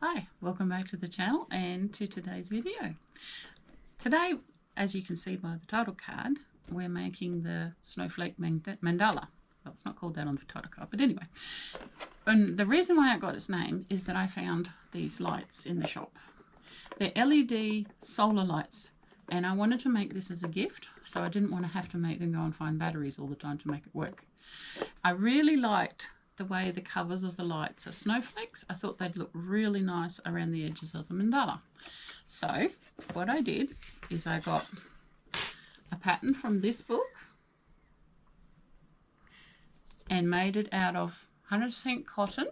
Hi, welcome back to the channel and to today's video. Today, as you can see by the title card, we're making the Snowflake Mandala. Well, it's not called that on the title card, but anyway. And the reason why it got its name is that I found these lights in the shop. They're LED solar lights, and I wanted to make this as a gift, so I didn't want to have to make them go and find batteries all the time to make it work. I really liked the way the covers of the lights are snowflakes. I thought they'd look really nice around the edges of the mandala. So what I did is I got a pattern from this book and made it out of 100% cotton,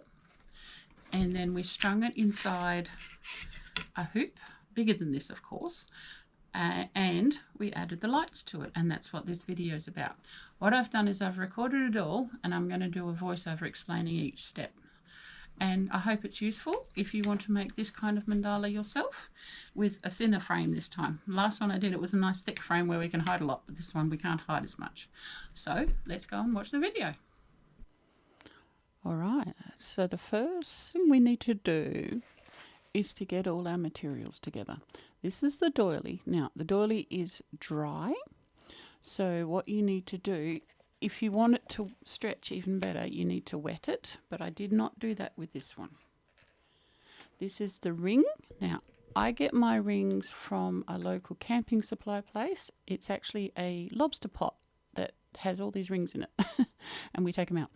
and then we strung it inside a hoop, bigger than this of course, and we added the lights to it, and that's what this video is about. What I've done is I've recorded it all, and I'm going to do a voiceover explaining each step. And I hope it's useful if you want to make this kind of mandala yourself with a thinner frame this time. The last one I did, it was a nice thick frame where we can hide a lot, but this one we can't hide as much. So let's go and watch the video. Alright, so the first thing we need to do is to get all our materials together. This is the doily. Now the doily is dry, so what you need to do, if you want it to stretch even better, you need to wet it, but I did not do that with this one. This is the ring. Now I get my rings from a local camping supply place. It's actually a lobster pot that has all these rings in it and we take them out.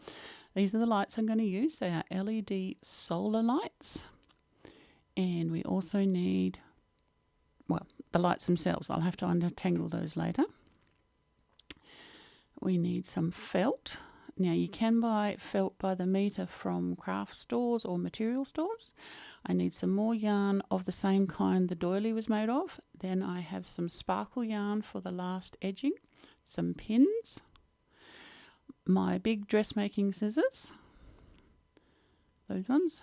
These are the lights I'm going to use. They are LED solar lights, and we also need, well, the lights themselves. I'll have to untangle those later. We need some felt. Now you can buy felt by the meter from craft stores or material stores. I need some more yarn of the same kind the doily was made of. Then I have some sparkle yarn for the last edging, some pins, my big dressmaking scissors, those ones,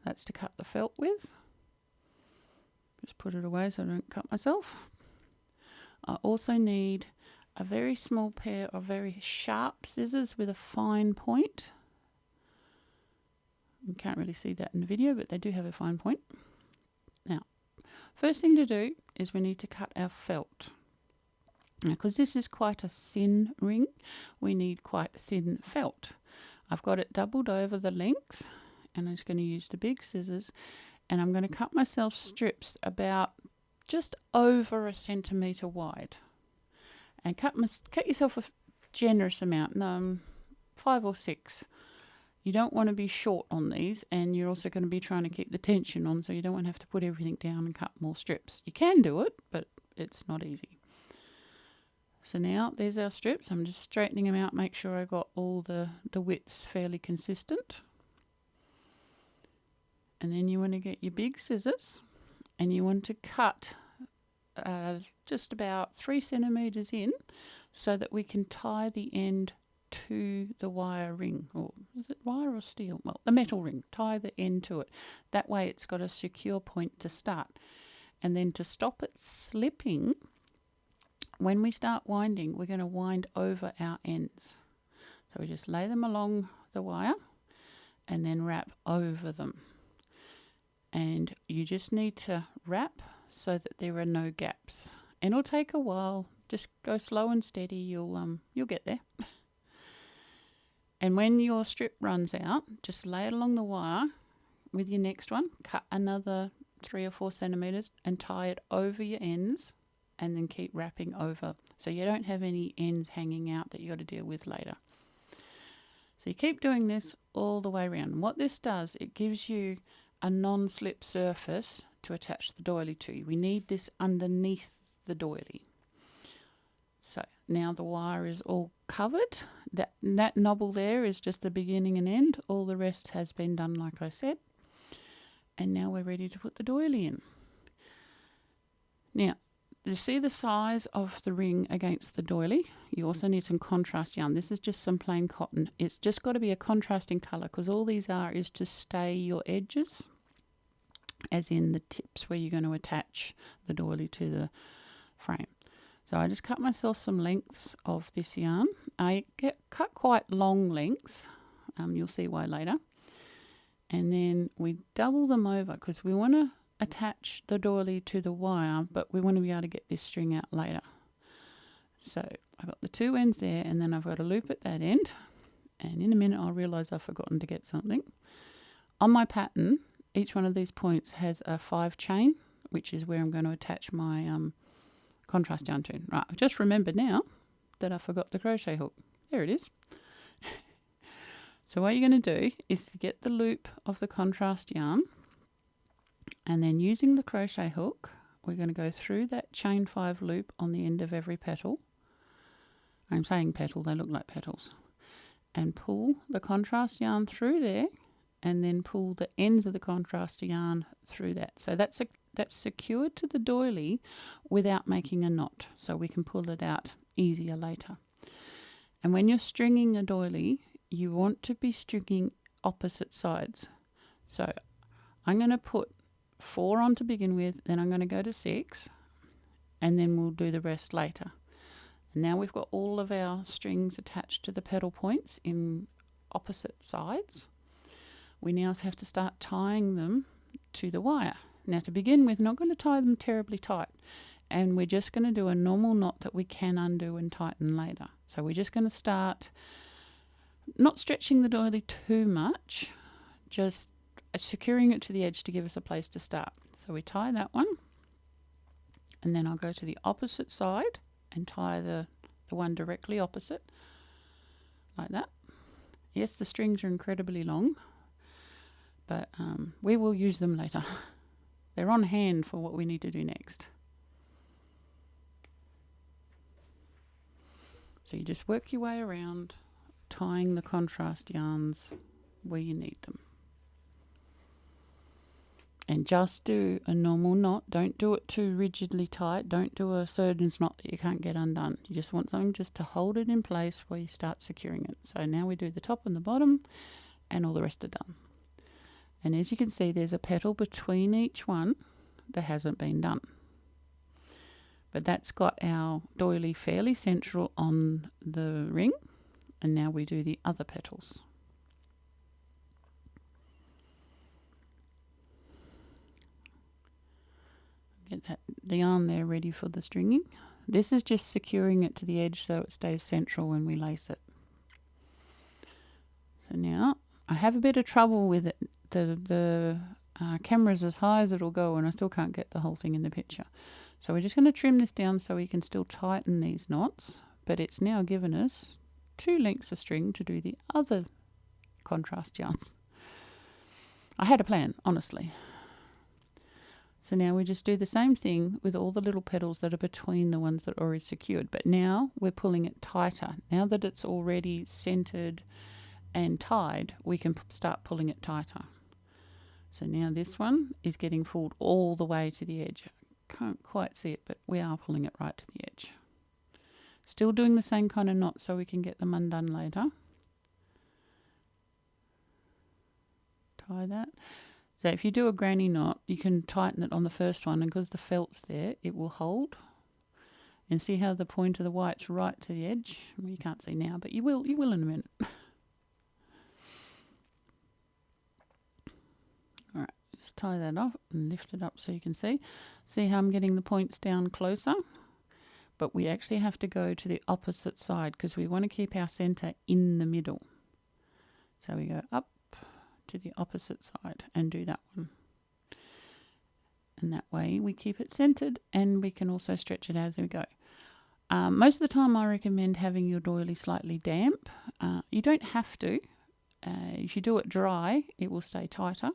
that's to cut the felt with. Just put it away so I don't cut myself. I also need a very small pair of very sharp scissors with a fine point. You can't really see that in the video, but they do have a fine point. Now, first thing to do is we need to cut our felt. Now, because this is quite a thin ring, we need quite thin felt. I've got it doubled over the length, and I'm just going to use the big scissors, and I'm going to cut myself strips about just over 1 centimetre wide. And cut yourself a generous amount, 5 or 6. You don't want to be short on these, and you're also going to be trying to keep the tension on, so you don't want to have to put everything down and cut more strips. You can do it, but it's not easy. So now there's our strips. I'm just straightening them out, make sure I got all the widths fairly consistent. And then you want to get your big scissors, and you want to cut just about 3 centimetres in, so that we can tie the end to the wire ring, or is it wire or steel? Well, the metal ring. Tie the end to it. That way it's got a secure point to start. And then to stop it slipping, when we start winding, we're going to wind over our ends. So we just lay them along the wire and then wrap over them. And you just need to wrap so that there are no gaps. And it'll take a while. Just go slow and steady. You'll get there. And when your strip runs out, just lay it along the wire with your next one. Cut another 3 or 4 centimetres and tie it over your ends, and then keep wrapping over, so you don't have any ends hanging out that you got to deal with later. So you keep doing this all the way around. And what this does, it gives you a non-slip surface to attach the doily to. We need this underneath the doily. So now the wire is all covered. That knobble there is just the beginning and end. All the rest has been done like I said. And now we're ready to put the doily in. Now, to see the size of the ring against the doily, you also need some contrast yarn. This is just some plain cotton. It's just got to be a contrasting colour, because all these are is to stay your edges, as in the tips where you're going to attach the doily to the frame. So I just cut myself some lengths of this yarn. I cut quite long lengths. You'll see why later. and then we double them over because we want to attach the doily to the wire, but we want to be able to get this string out later. So I've got the two ends there, and then I've got a loop at that end, and in a minute I'll realise I've forgotten to get something. On my pattern, each one of these points has a 5 chain, which is where I'm going to attach my contrast yarn to. Right, I've just remembered now that I forgot the crochet hook. There it is. So what you're going to do is to get the loop of the contrast yarn, and then using the crochet hook, we're going to go through that chain 5 loop on the end of every petal. I'm saying petal, they look like petals. And pull the contrast yarn through there, and then pull the ends of the contrast yarn through that. So that's secured to the doily without making a knot, so we can pull it out easier later. And when you're stringing a doily, you want to be stringing opposite sides. So I'm going to put 4 on to begin with, then I'm going to go to 6, and then we'll do the rest later. And now we've got all of our strings attached to the petal points in opposite sides. We now have to start tying them to the wire. Now to begin with, not going to tie them terribly tight, and we're just going to do a normal knot that we can undo and tighten later. So we're just going to start not stretching the doily too much, just securing it to the edge to give us a place to start. So we tie that one, and then I'll go to the opposite side and tie the one directly opposite, like that. Yes, the strings are incredibly long, but we will use them later. They're on hand for what we need to do next. So you just work your way around, tying the contrast yarns where you need them. And just do a normal knot. Don't do it too rigidly tight. Don't do a surgeon's knot that you can't get undone. You just want something just to hold it in place while you start securing it. So now we do the top and the bottom, and all the rest are done. And as you can see, there's a petal between each one that hasn't been done. But that's got our doily fairly central on the ring. And now we do the other petals. Get the yarn there ready for the stringing. This is just securing it to the edge so it stays central when we lace it. So now I have a bit of trouble with it. The camera's as high as it'll go, and I still can't get the whole thing in the picture. So we're just going to trim this down so we can still tighten these knots, but it's now given us 2 lengths of string to do the other contrast yarns. I had a plan, honestly. So now we just do the same thing with all the little petals that are between the ones that are already secured, but now we're pulling it tighter. Now that it's already centered and tied, we can start pulling it tighter. So now this one is getting pulled all the way to the edge. Can't quite see it, but we are pulling it right to the edge. Still doing the same kind of knot so we can get them undone later. Tie that. So if you do a granny knot, you can tighten it on the first one, and because the felt's there, it will hold. And see how the point of the white's right to the edge? Well, you can't see now, but you will in a minute. Alright, just tie that off and lift it up so you can see. See how I'm getting the points down closer? But we actually have to go to the opposite side because we want to keep our center in the middle. So we go up to the opposite side and do that one. And that way we keep it centered, and we can also stretch it as we go. Most of the time I recommend having your doily slightly damp. You don't have to. If you do it dry, it will stay tighter,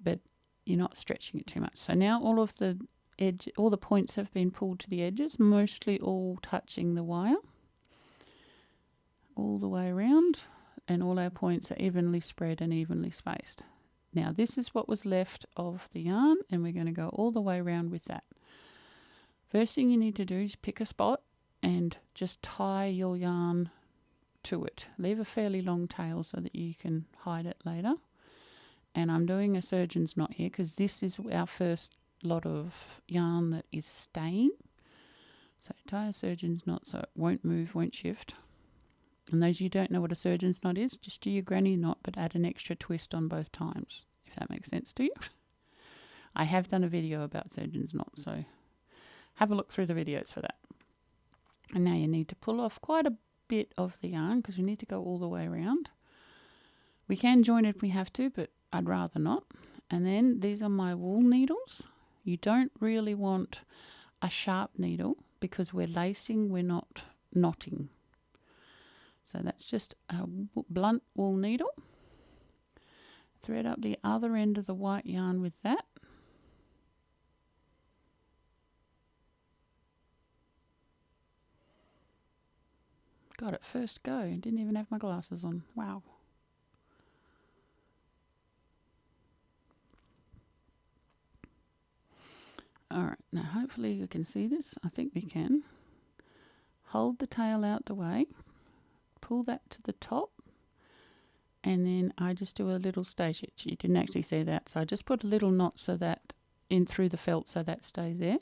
but you're not stretching it too much. So now all the points have been pulled to the edges, mostly all touching the wire, all the way around, and all our points are evenly spread and evenly spaced. Now this is what was left of the yarn, and we're going to go all the way around with that. First thing you need to do is pick a spot and just tie your yarn to it. Leave a fairly long tail so that you can hide it later. And I'm doing a surgeon's knot here because this is our first lot of yarn that is staying. So tie a surgeon's knot so it won't move, won't shift. And those of you who don't know what a surgeon's knot is, just do your granny knot but add an extra twist on both times, if that makes sense to you. I have done a video about surgeon's knot, so have a look through the videos for that. And now you need to pull off quite a bit of the yarn because we need to go all the way around. We can join it if we have to, but I'd rather not. And then these are my wool needles. You don't really want a sharp needle because we're lacing, we're not knotting. So that's just a blunt wool needle. Thread up the other end of the white yarn with that. Got it first go. Didn't even have my glasses on. Wow. Alright, now hopefully you can see this. I think we can. Hold the tail out the way. Pull that to the top. And then I just do a little stay stitch. You didn't actually see that. So I just put a little knot so that in through the felt so that stays there.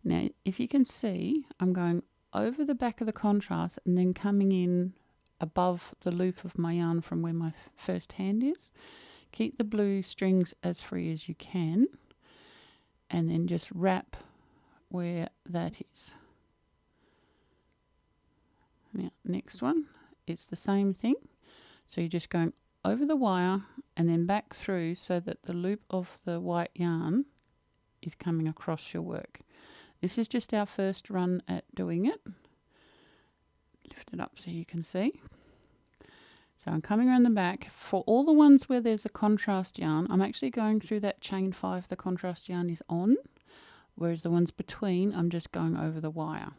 Now if you can see, I'm going over the back of the contrast and then coming in above the loop of my yarn from where my first hand is. Keep the blue strings as free as you can and then just wrap where that is. Now next one, it's the same thing. So you're just going over the wire and then back through so that the loop of the white yarn is coming across your work. This is just our first run at doing it. Lift it up so you can see. So I'm coming around the back. For all the ones where there's a contrast yarn, I'm actually going through that chain 5 the contrast yarn is on, whereas the ones between, I'm just going over the wire.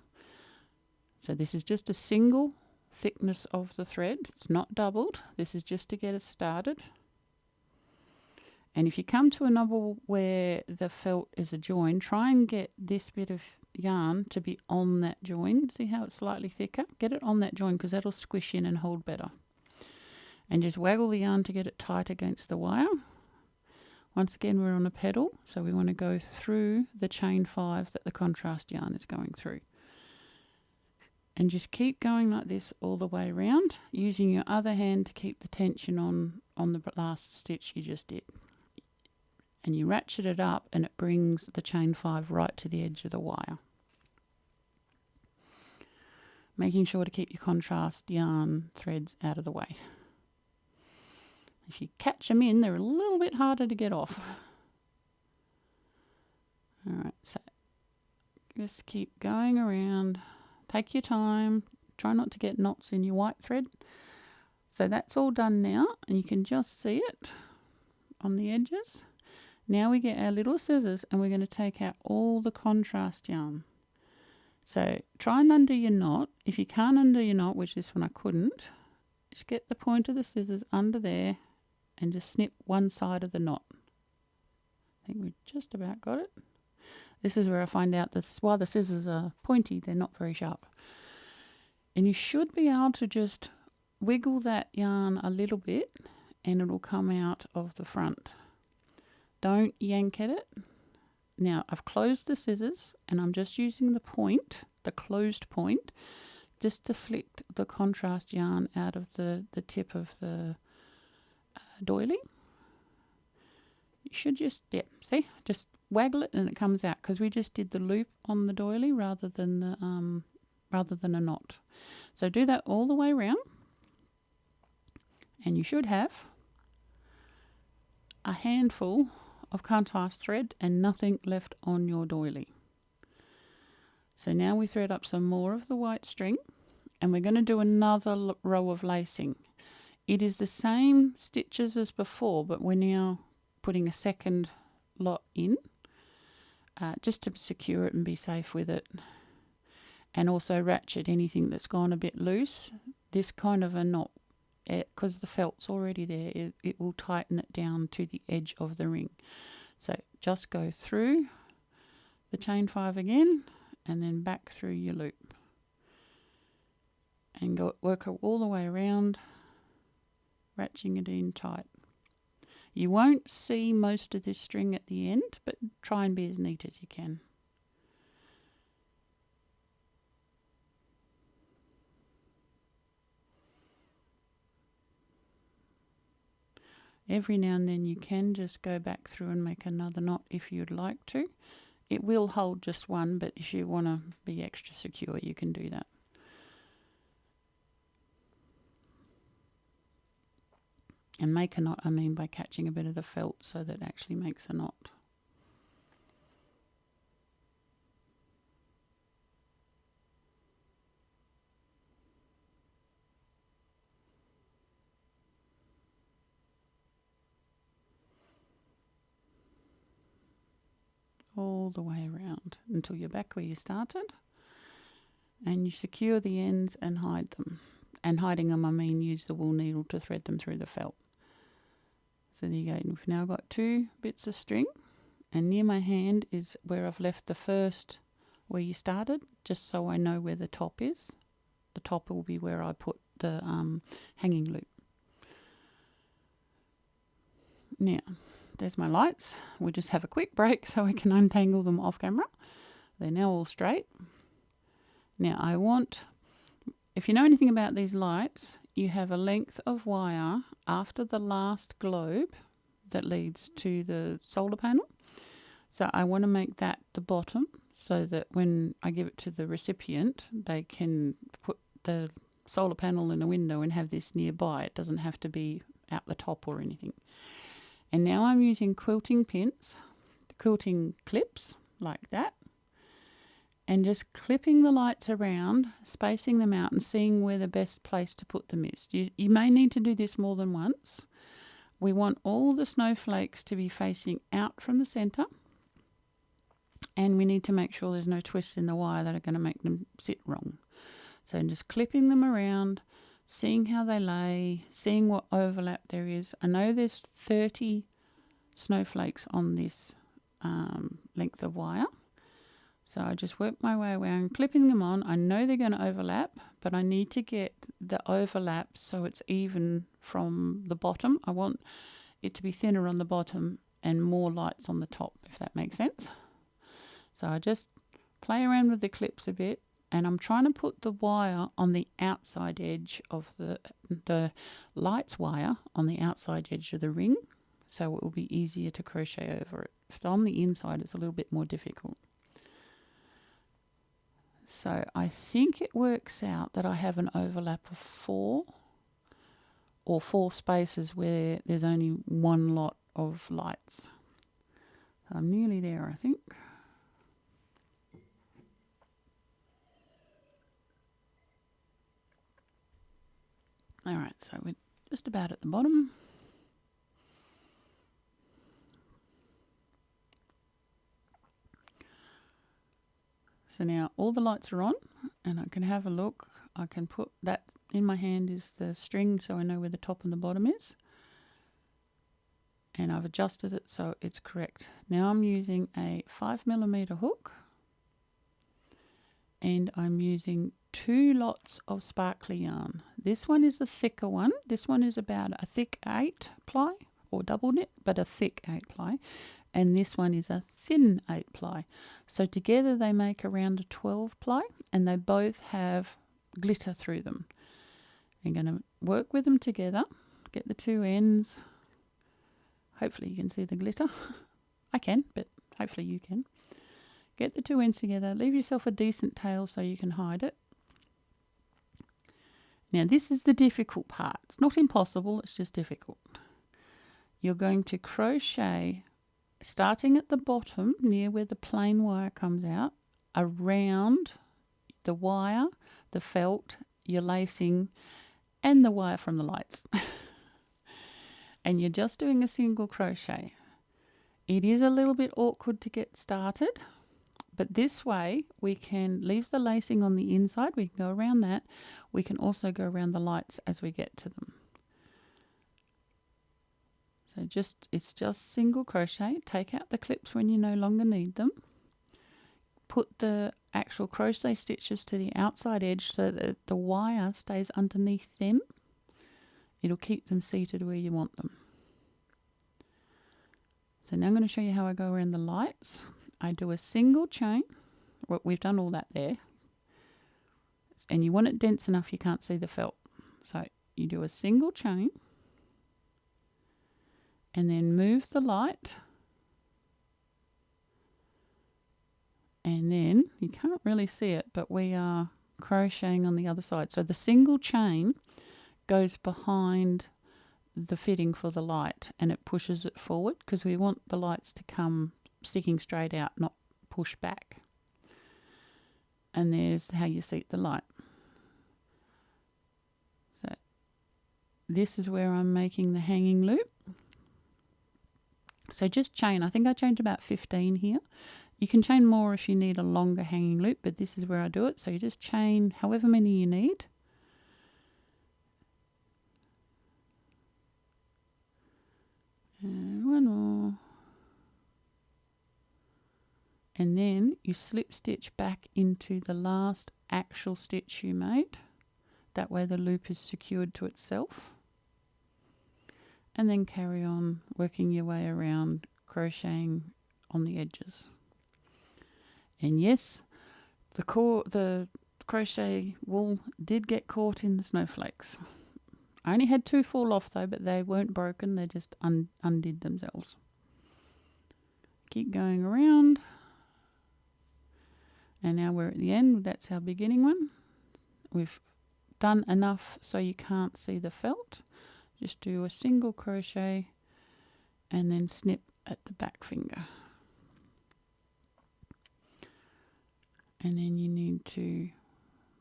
So this is just a single thickness of the thread. It's not doubled. This is just to get us started. And if you come to a knobble where the felt is a join, try and get this bit of yarn to be on that join. See how it's slightly thicker? Get it on that join because that'll squish in and hold better. And just waggle the yarn to get it tight against the wire. Once again, we're on a pedal, so we want to go through the chain 5 that the contrast yarn is going through. And just keep going like this all the way around, using your other hand to keep the tension on the last stitch you just did. And you ratchet it up and it brings the chain 5 right to the edge of the wire. Making sure to keep your contrast yarn threads out of the way. If you catch them in, they're a little bit harder to get off. Alright, so just keep going around. Take your time. Try not to get knots in your white thread. So that's all done now, and you can just see it on the edges. Now we get our little scissors and we're going to take out all the contrast yarn. So try and undo your knot. If you can't undo your knot, which this one I couldn't, just get the point of the scissors under there and just snip one side of the knot. I think we just about got it. This is where I find out that while the scissors are pointy, they're not very sharp. And you should be able to just wiggle that yarn a little bit and it'll come out of the front. Don't yank at it. Now I've closed the scissors and I'm just using the point, the closed point, just to flick the contrast yarn out of the tip of the doily. You should just, yeah, see, just waggle it and it comes out because we just did the loop on the doily rather than a knot. So do that all the way around and you should have a handful of contrast thread and nothing left on your doily. So now we thread up some more of the white string and we're going to do another row of lacing. It is the same stitches as before, but we're now putting a second lot in just to secure it and be safe with it, and also ratchet anything that's gone a bit loose. This kind of a knot, because the felt's already there, it will tighten it down to the edge of the ring. So just go through the chain 5 again and then back through your loop and go work all the way around, ratcheting it in tight. You won't see most of this string at the end, but try and be as neat as you can. Every now and then you can just go back through and make another knot if you'd like to. It will hold just one, but if you want to be extra secure, you can do that. And make a knot, I mean by catching a bit of the felt so that it actually makes a knot. All the way around until you're back where you started, and you secure the ends and hide them. And hiding them, I mean use the wool needle to thread them through the felt. So there you go. We've now got 2 bits of string, and near my hand is where I've left the first where you started, just so I know where the top is. The top will be where I put the hanging loop. Now, there's my lights. We'll just have a quick break so I can untangle them off camera. They're now all straight. Now I want, if you know anything about these lights, you have a length of wire after the last globe that leads to the solar panel. So I want to make that the bottom so that when I give it to the recipient, they can put the solar panel in a window and have this nearby. It doesn't have to be out the top or anything. And now I'm using quilting pins, quilting clips like that, and just clipping the lights around, spacing them out and seeing where the best place to put them is. You may need to do this more than once. We want all the snowflakes to be facing out from the center, and we need to make sure there's no twists in the wire that are going to make them sit wrong. So I'm just clipping them around, seeing how they lay, seeing what overlap there is. I know there's 30 snowflakes on this length of wire. So I just work my way around, clipping them on. I know they're going to overlap, but I need to get the overlap so it's even from the bottom. I want it to be thinner on the bottom and more lights on the top, if that makes sense. So I just play around with the clips a bit, and I'm trying to put the wire on the outside edge of the lights wire on the outside edge of the ring, so it will be easier to crochet over it. If it's on the inside, it's a little bit more difficult. So I think it works out that I have an overlap of 4 spaces where there's only one lot of lights. So I'm nearly there, I think. All right, so we're just about at the bottom. So now all the lights are on, and I can have a look. I can put that in my hand is the string, so I know where the top and the bottom is. And I've adjusted it so it's correct. Now I'm using a 5mm hook, and I'm using 2 lots of sparkly yarn. This one is the thicker one. This one is about a thick 8 ply or double knit, but a thick 8 ply. And this one is a thin 8 ply. So together they make around a 12 ply, and they both have glitter through them. I'm going to work with them together, get the 2 ends. Hopefully you can see the glitter. I can, but hopefully you can. Get the 2 ends together, leave yourself a decent tail so you can hide it. Now this is the difficult part. It's not impossible, it's just difficult. You're going to crochet starting at the bottom near where the plain wire comes out, around the wire, the felt, your lacing, and the wire from the lights. And you're just doing a single crochet. It is a little bit awkward to get started, but this way we can leave the lacing on the inside. We can go around that. We can also go around the lights as we get to them. So it's just single crochet. Take out the clips when you no longer need them. Put the actual crochet stitches to the outside edge so that the wire stays underneath them. It'll keep them seated where you want them. So now I'm going to show you how I go around the lights. I do a single chain. Well, we've done all that there. And you want it dense enough you can't see the felt. So you do a single chain. and then move the light, and then you can't really see it, but we are crocheting on the other side. So the single chain goes behind the fitting for the light and it pushes it forward because we want the lights to come sticking straight out, not push back. And there's how you seat the light. So this is where I'm making the hanging loop. So just chain. I think I chained about 15 here. You can chain more if you need a longer hanging loop, but this is where I do it. So you just chain however many you need. And one more. And then you slip stitch back into the last actual stitch you made. That way the loop is secured to itself. And then carry on working your way around, crocheting on the edges. And yes, the crochet wool did get caught in the snowflakes. I only had 2 fall off though, but they weren't broken. They just undid themselves. Keep going around. And now we're at the end. That's our beginning one. We've done enough so you can't see the felt. Just do a single crochet and then snip at the back finger. And then you need to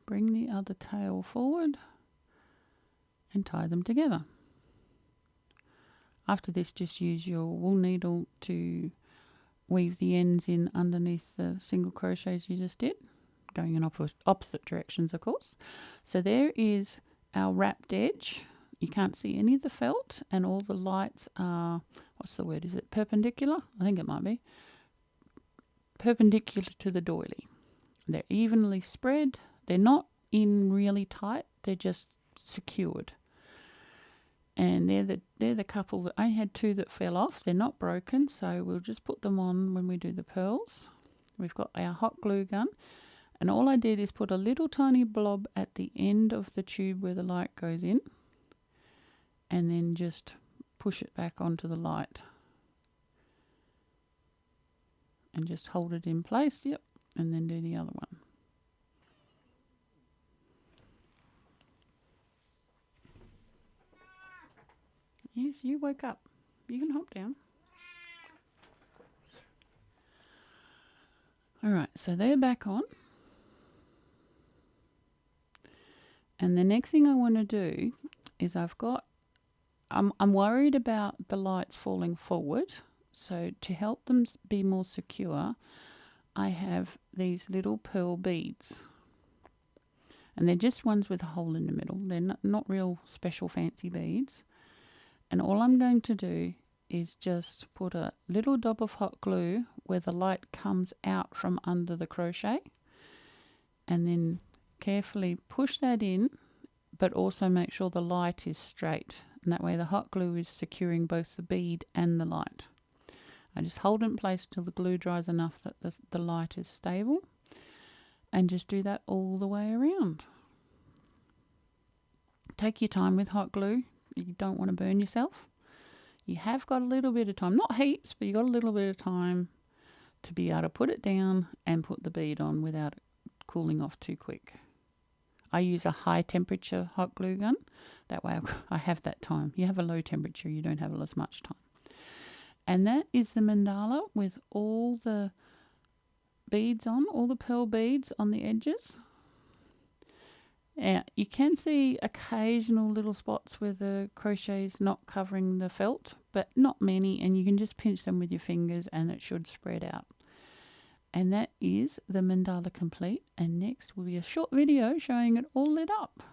bring the other tail forward and tie them together. After this, just use your wool needle to weave the ends in underneath the single crochets you just did, going in opposite directions, of course. So there is our wrapped edge. You can't see any of the felt, and all the lights are, what's the word, is it perpendicular? I think it might be. Perpendicular to the doily. They're evenly spread. They're not in really tight. They're just secured. And they're the couple that I had 2 that fell off. They're not broken, so we'll just put them on when we do the pearls. We've got our hot glue gun, and all I did is put a little tiny blob at the end of the tube where the light goes in, and then just push it back onto the light. And just hold it in place, yep, and then do the other one. Yes, you woke up. You can hop down. Alright, so they're back on. And the next thing I want to do is I'm worried about the lights falling forward. So to help them be more secure, I have these little pearl beads. And they're just ones with a hole in the middle. They're not real special fancy beads. And all I'm going to do is just put a little dab of hot glue where the light comes out from under the crochet, and then carefully push that in, but also make sure the light is straight, and that way the hot glue is securing both the bead and the light. I just hold it in place till the glue dries enough that the light is stable, and just do that all the way around. Take your time with hot glue. You don't want to burn yourself. You have got a little bit of time, not heaps, but you got a little bit of time to be able to put it down and put the bead on without it cooling off too quick. I use a high temperature hot glue gun. That way I have that time. You have a low temperature, you don't have as much time. And that is the mandala with all the beads on, all the pearl beads on the edges. Now, you can see occasional little spots where the crochet is not covering the felt, but not many, and you can just pinch them with your fingers and it should spread out. And that is the mandala complete, and next will be a short video showing it all lit up.